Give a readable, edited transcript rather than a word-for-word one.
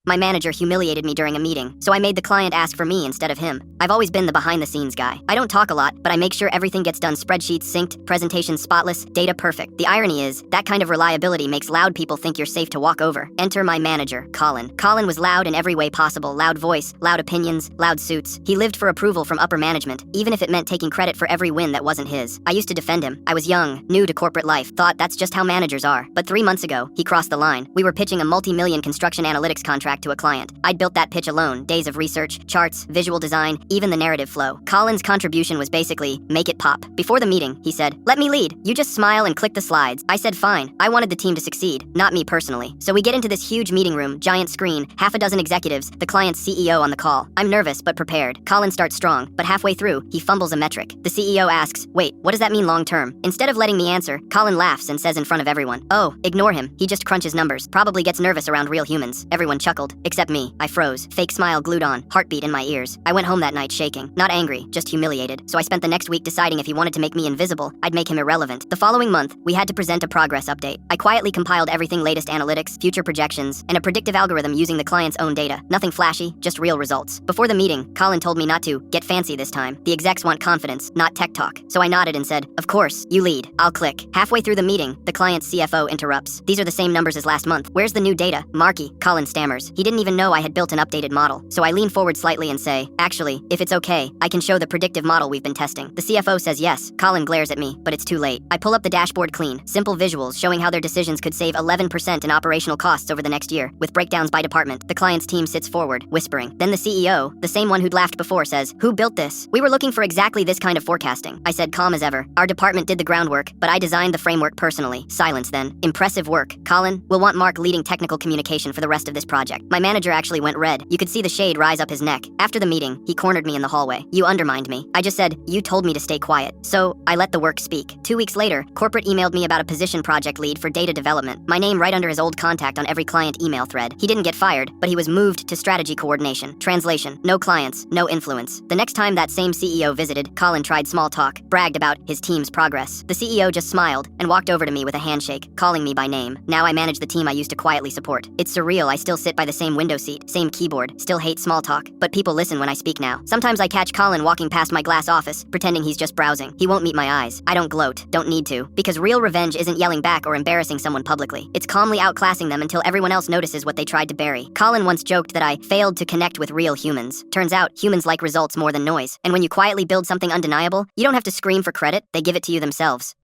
My manager humiliated me during a meeting, so I made the client ask for me instead of him. I've always been the behind-the-scenes guy. I don't talk a lot, but I make sure everything gets done: spreadsheets synced, presentations spotless, data perfect. The irony is, that kind of reliability makes loud people think you're safe to walk over. Enter my manager, Colin. Colin was loud in every way possible: loud voice, loud opinions, loud suits. He lived for approval from upper management, even if it meant taking credit for every win that wasn't his. I used to defend him. I was young, new to corporate life, thought that's just how managers are. But 3 months ago, he crossed the line. We were pitching a multi-million construction analytics contract to a client. I'd built that pitch alone: days of research, charts, visual design, even the narrative flow. Colin's contribution was basically, make it pop. Before the meeting, he said, "Let me lead. You just smile and click the slides." I said fine. I wanted the team to succeed, not me personally. So we get into this huge meeting room, giant screen, half a dozen executives, the client's CEO on the call. I'm nervous but prepared. Colin starts strong, but halfway through, he fumbles a metric. The CEO asks, "Wait, what does that mean long term?" Instead of letting me answer, Colin laughs and says in front of everyone, "Oh, ignore him. He just crunches numbers. Probably gets nervous around real humans." Everyone chuckled, except me. I froze, fake smile glued on, heartbeat in my ears. I went home that night shaking, not angry, just humiliated. So I spent the next week deciding if he wanted to make me invisible, I'd make him irrelevant. The following month, we had to present a progress update. I quietly compiled everything: latest analytics, future projections, and a predictive algorithm using the client's own data. Nothing flashy, just real results. Before the meeting, Colin told me not to get fancy this time. The execs want confidence, not tech talk. So I nodded and said, "Of course, you lead. I'll click." Halfway through the meeting, the client's CFO interrupts. "These are the same numbers as last month. Where's the new data?" "Marky," Colin stammers. He didn't even know I had built an updated model. So I lean forward slightly and say, "Actually, if it's okay, I can show the predictive model we've been testing." The CFO says yes. Colin glares at me, but it's too late. I pull up the dashboard clean, simple visuals showing how their decisions could save 11% in operational costs over the next year, with breakdowns by department. The client's team sits forward, whispering. Then the CEO, the same one who'd laughed before, says, "Who built this? We were looking for exactly this kind of forecasting." I said, calm as ever, "Our department did the groundwork, but I designed the framework personally." Silence then. "Impressive work, Colin. We'll want Mark leading technical communication for the rest of this project." My manager actually went red. You could see the shade rise up his neck. After the meeting, he cornered me in the hallway. "You undermined me." I just said, "You told me to stay quiet." So I let the work speak. 2 weeks later, corporate emailed me about a position: project lead for data development. My name right under his old contact on every client email thread. He didn't get fired, but he was moved to strategy coordination. Translation: no clients, no influence. The next time that same CEO visited, Colin tried small talk, bragged about his team's progress. The CEO just smiled and walked over to me with a handshake, calling me by name. Now I manage the team I used to quietly support. It's surreal. I still sit by the same window seat, same keyboard, still hate small talk, but people listen when I speak now. Sometimes I catch Colin walking past my glass office, pretending he's just browsing. He won't meet my eyes. I don't gloat, don't need to, because real revenge isn't yelling back or embarrassing someone publicly. It's calmly outclassing them until everyone else notices what they tried to bury. Colin once joked that I failed to connect with real humans. Turns out, humans like results more than noise. And when you quietly build something undeniable, you don't have to scream for credit, they give it to you themselves.